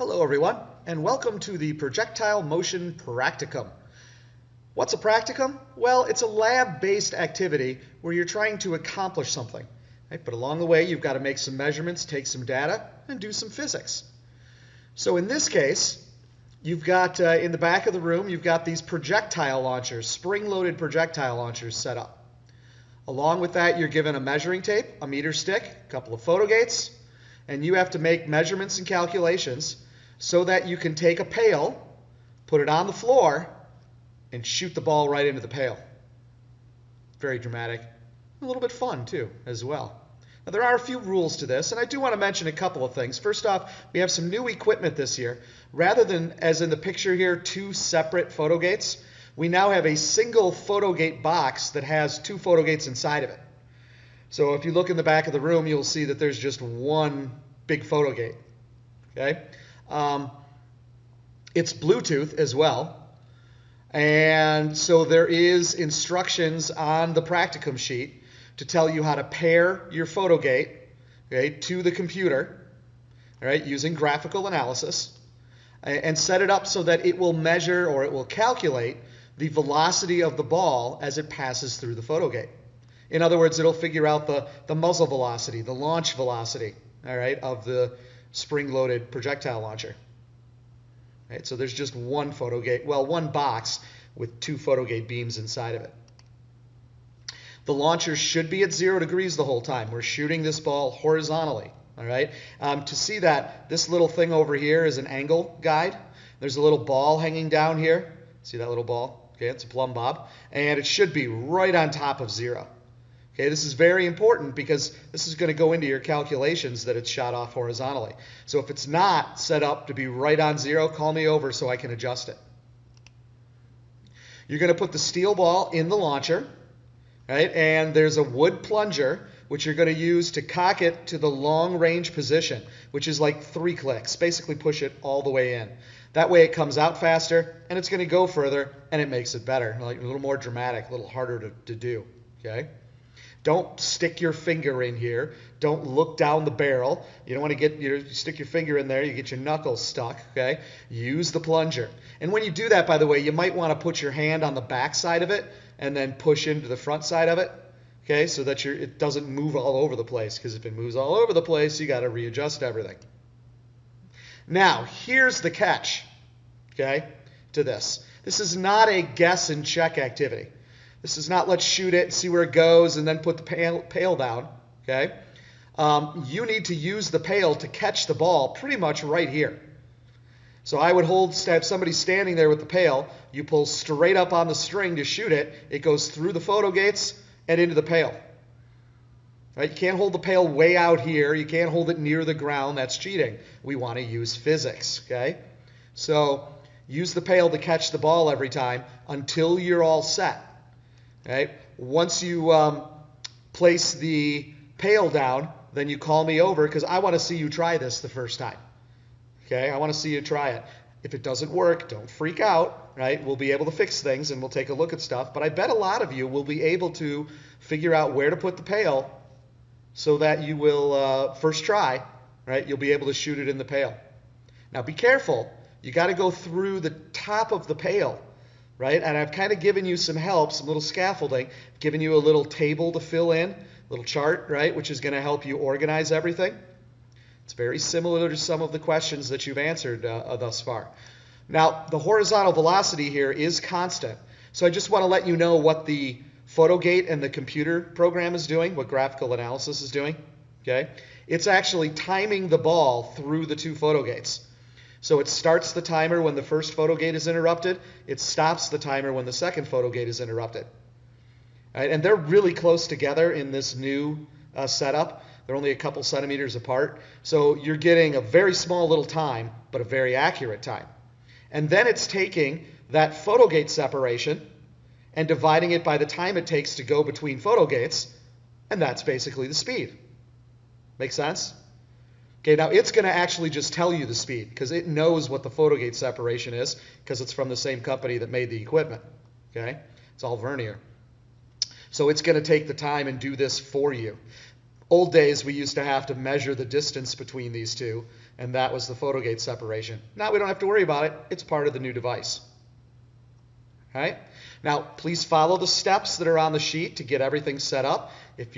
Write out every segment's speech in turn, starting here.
Hello everyone, and welcome to the Projectile Motion Practicum. What's a practicum? Well, it's a lab-based activity where you're trying to accomplish something. Right? But along the way, you've got to make some measurements, take some data, and do some physics. So in this case, you've got, in the back of the room, you've got these projectile launchers, spring-loaded projectile launchers set up. Along with that, you're given a measuring tape, a meter stick, a couple of photo gates, and you have to make measurements and calculations so that you can take a pail, put it on the floor, and shoot the ball right into the pail. Very dramatic. A little bit fun, too, as well. Now, there are a few rules to this, and I do want to mention a couple of things. First off, we have some new equipment this year. Rather than, as in the picture here, two separate photo gates, we now have a single photo gate box that has two photo gates inside of it. So if you look in the back of the room, you'll see that there's just one big photo gate. Okay? It's Bluetooth as well. And so there is instructions on the practicum sheet to tell you how to pair your photo gate, okay, to the computer, all right, using graphical analysis, and set it up so that it will measure or it will calculate the velocity of the ball as it passes through the photo gate. In other words, it'll figure out the muzzle velocity, the launch velocity, all right, of the spring-loaded projectile launcher. Right, so there's just one photo gate, well, one box with two photo gate beams inside of it. The launcher should be at 0 degrees the whole time. We're shooting this ball horizontally. All right. To see that, this little thing over here is an angle guide. There's a little ball hanging down here. See that little ball? Okay, it's a plumb bob. And it should be right on top of 0. Okay, this is very important because this is going to go into your calculations that it's shot off horizontally. So if it's not set up to be right on 0, call me over so I can adjust it. You're going to put the steel ball in the launcher, right? And there's a wood plunger which you're going to use to cock it to the long range position, which is like 3 clicks. Basically push it all the way in. That way it comes out faster and it's going to go further and it makes it better, like a little more dramatic, a little harder to do. Okay? Don't stick your finger in here. Don't look down the barrel. You don't want to get stick your finger in there, you get your knuckles stuck. Okay? Use the plunger. And when you do that, by the way, you might want to put your hand on the back side of it and then push into the front side of it. Okay, so that it doesn't move all over the place, because if it moves all over the place, you got to readjust everything. Now, here's the catch, okay, to this. This is not a guess and check activity. This is not let's shoot it, see where it goes, and then put the pail down, okay? You need to use the pail to catch the ball pretty much right here. So I would have somebody standing there with the pail. You pull straight up on the string to shoot it. It goes through the photo gates and into the pail. Right? You can't hold the pail way out here. You can't hold it near the ground. That's cheating. We want to use physics. Okay? So use the pail to catch the ball every time until you're all set. Right? Once you place the pail down, then you call me over because I want to see you try this the first time. Okay? I want to see you try it. If it doesn't work, don't freak out, right? We'll be able to fix things and we'll take a look at stuff. But I bet a lot of you will be able to figure out where to put the pail so that you will, first try, right? You'll be able to shoot it in the pail. Now be careful. You got to go through the top of the pail, right? And I've kind of given you some help, some little scaffolding, given you a little table to fill in, a little chart, right? Which is going to help you organize everything. It's very similar to some of the questions that you've answered thus far. Now, the horizontal velocity here is constant. So I just want to let you know what the photo gate and the computer program is doing, what graphical analysis is doing. Okay? It's actually timing the ball through the two photo gates. So it starts the timer when the first photo gate is interrupted. It stops the timer when the second photo gate is interrupted. All right? And they're really close together in this new setup. They're only a couple centimeters apart. So you're getting a very small little time, but a very accurate time. And then it's taking that photo gate separation and dividing it by the time it takes to go between photo gates, and that's basically the speed. Make sense? Okay, now it's going to actually just tell you the speed because it knows what the photo gate separation is because it's from the same company that made the equipment. Okay? It's all vernier. So it's going to take the time and do this for you. Old days, we used to have to measure the distance between these two, and that was the photo gate separation. Now we don't have to worry about it. It's part of the new device. All right? Now, please follow the steps that are on the sheet to get everything set up. If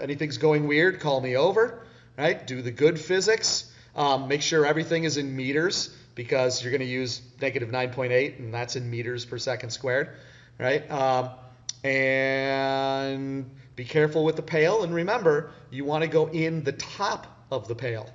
anything's going weird, call me over. Right? Do the good physics. Make sure everything is in meters because you're going to use negative 9.8, and that's in meters per second squared. Right? And be careful with the pail, and remember, you want to go in the top of the pail.